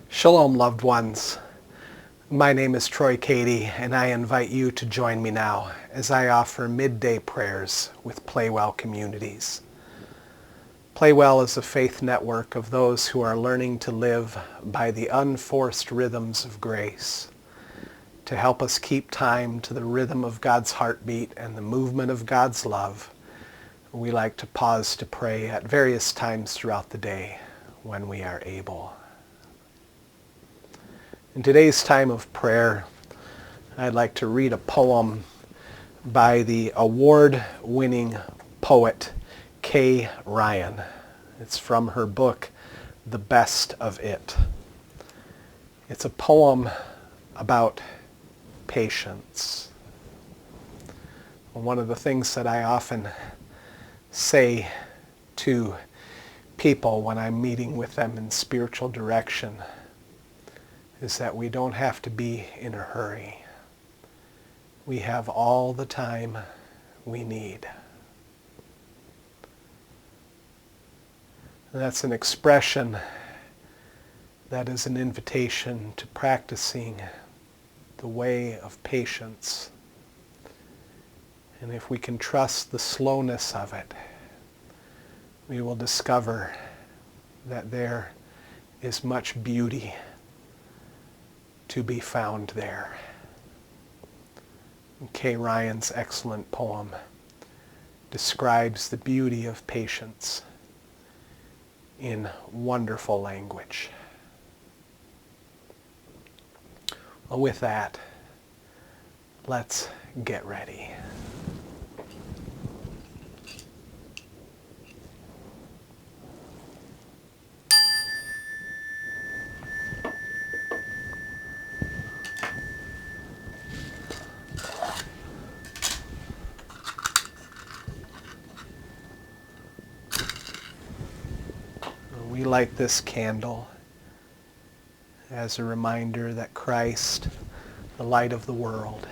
Shalom, loved ones. My name is Troy Cady, and I invite you to join me now as I offer midday prayers with PlayWell communities. PlayWell is a faith network of those who are learning to live by the unforced rhythms of grace. To help us keep time to the rhythm of God's heartbeat and the movement of God's love, we like to pause to pray at various times throughout the day when we are able. In today's time of prayer, I'd like to read a poem by the award-winning poet Kay Ryan. It's from her book, The Best of It. It's a poem about patience. One of the things that I often say to people when I'm meeting with them in spiritual direction is that we don't have to be in a hurry. We have all the time we need. And that's an expression that is an invitation to practicing the way of patience. And if we can trust the slowness of it, we will discover that there is much beauty to be found there. Kay Ryan's excellent poem describes the beauty of patience in wonderful language. Well, with that, let's get ready. We light this candle as a reminder that Christ, the light of the world,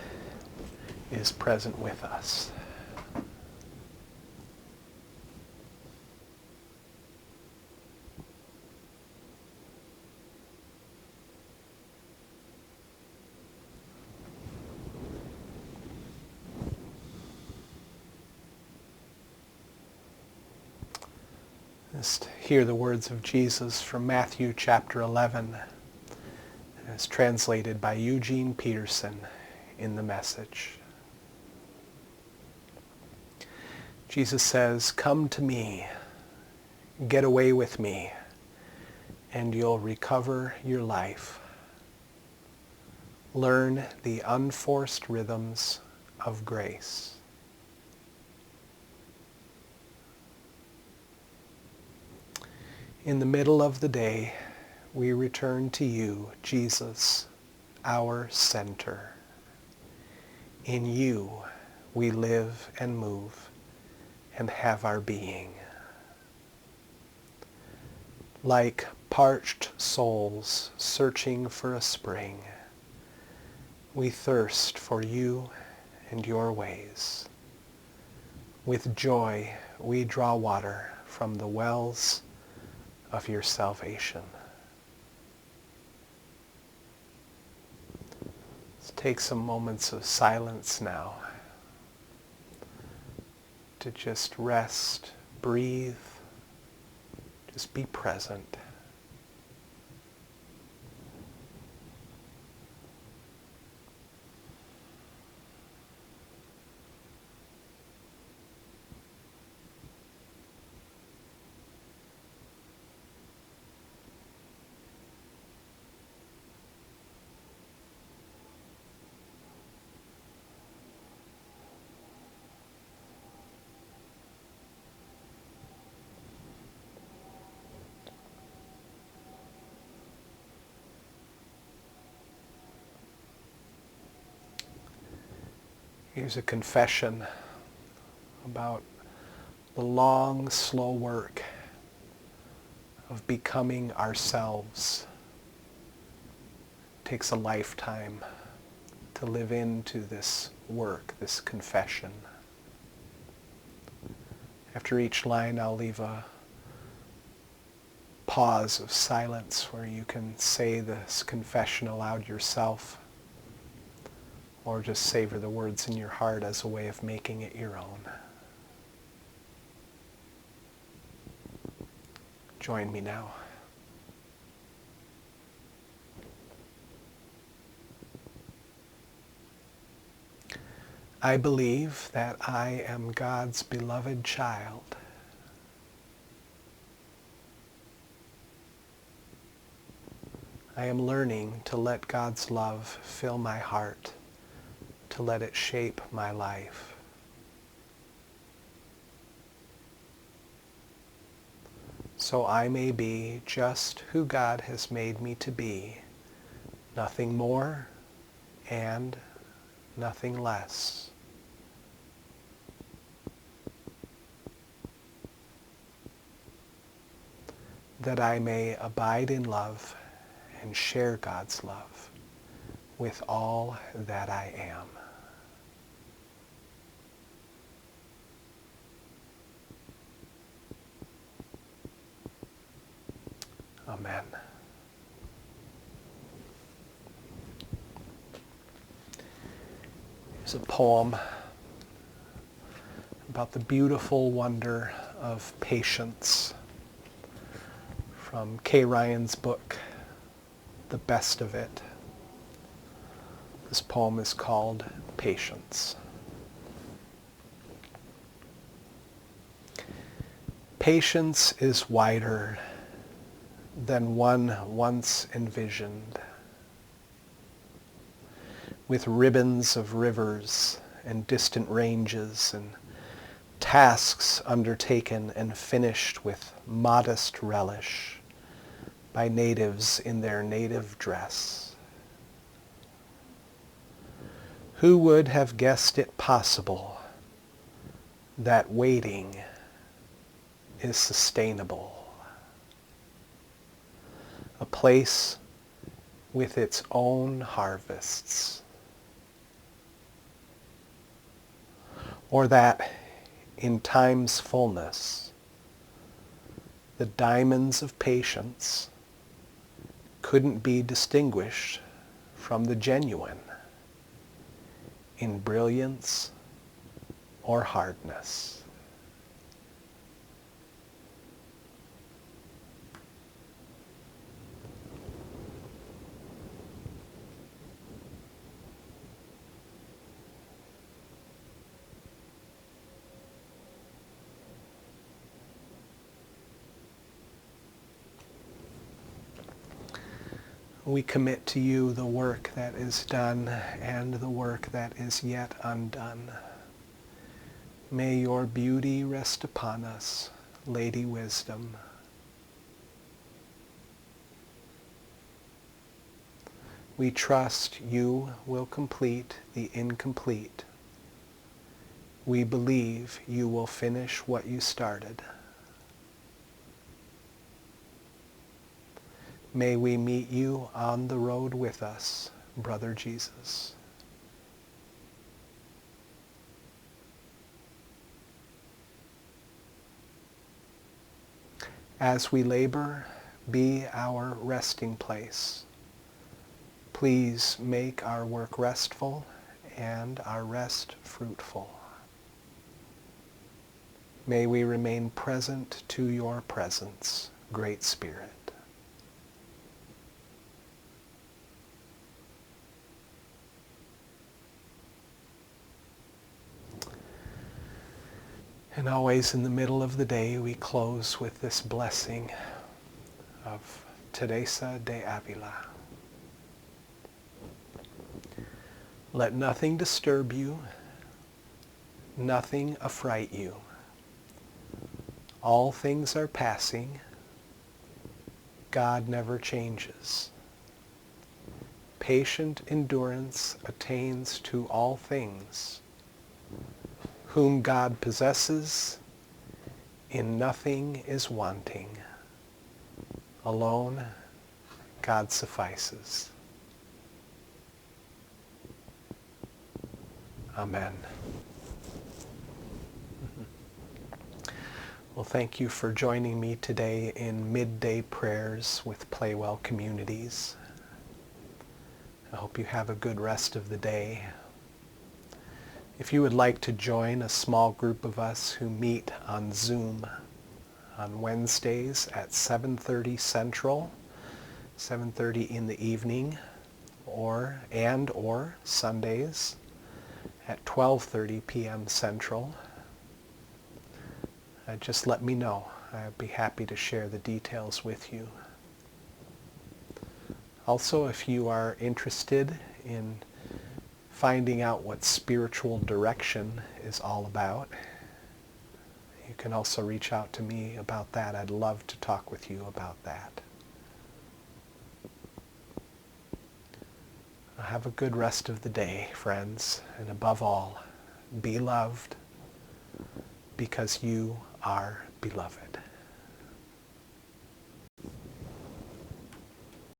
is present with us. Just hear the words of Jesus from Matthew chapter 11, as translated by Eugene Peterson in the Message. Jesus says, "Come to me, get away with me, and you'll recover your life. Learn the unforced rhythms of grace." In the middle of the day, we return to you, Jesus, our center. In you, we live and move and have our being. Like parched souls searching for a spring, we thirst for you and your ways. With joy, we draw water from the wells of your salvation. Let's take some moments of silence now to just rest, breathe, just be present. Here's a confession about the long, slow work of becoming ourselves. It takes a lifetime to live into this work, this confession. After each line, I'll leave a pause of silence where you can say this confession aloud yourself, or just savor the words in your heart as a way of making it your own. Join me now. I believe that I am God's beloved child. I am learning to let God's love fill my heart, to let it shape my life. So I may be just who God has made me to be, nothing more and nothing less. That I may abide in love and share God's love with all that I am. Amen. Here's a poem about the beautiful wonder of patience from Kay Ryan's book, The Best of It. This poem is called Patience. Patience is wider than one once envisioned, with ribbons of rivers and distant ranges and tasks undertaken and finished with modest relish by natives in their native dress. Who would have guessed it possible that waiting is sustainable? A place with its own harvests. Or that in time's fullness, the diamonds of patience couldn't be distinguished from the genuine in brilliance or hardness. We commit to you the work that is done and the work that is yet undone. May your beauty rest upon us, Lady Wisdom. We trust you will complete the incomplete. We believe you will finish what you started. May we meet you on the road with us, Brother Jesus. As we labor, be our resting place. Please make our work restful and our rest fruitful. May we remain present to your presence, Great Spirit. And always in the middle of the day, we close with this blessing of Teresa de Avila. Let nothing disturb you, nothing affright you. All things are passing. God never changes. Patient endurance attains to all things. Whom God possesses, in nothing is wanting. Alone, God suffices. Amen. Well, thank you for joining me today in Midday Prayers with PlayWell Communities. I hope you have a good rest of the day. If you would like to join a small group of us who meet on Zoom on Wednesdays at 7:30 Central, 7:30 in the evening, or Sundays at 12:30 p.m. Central, just let me know. I'd be happy to share the details with you. Also, if you are interested in finding out what spiritual direction is all about, you can also reach out to me about that. I'd love to talk with you about that. Have a good rest of the day, friends, and above all, be loved because you are beloved.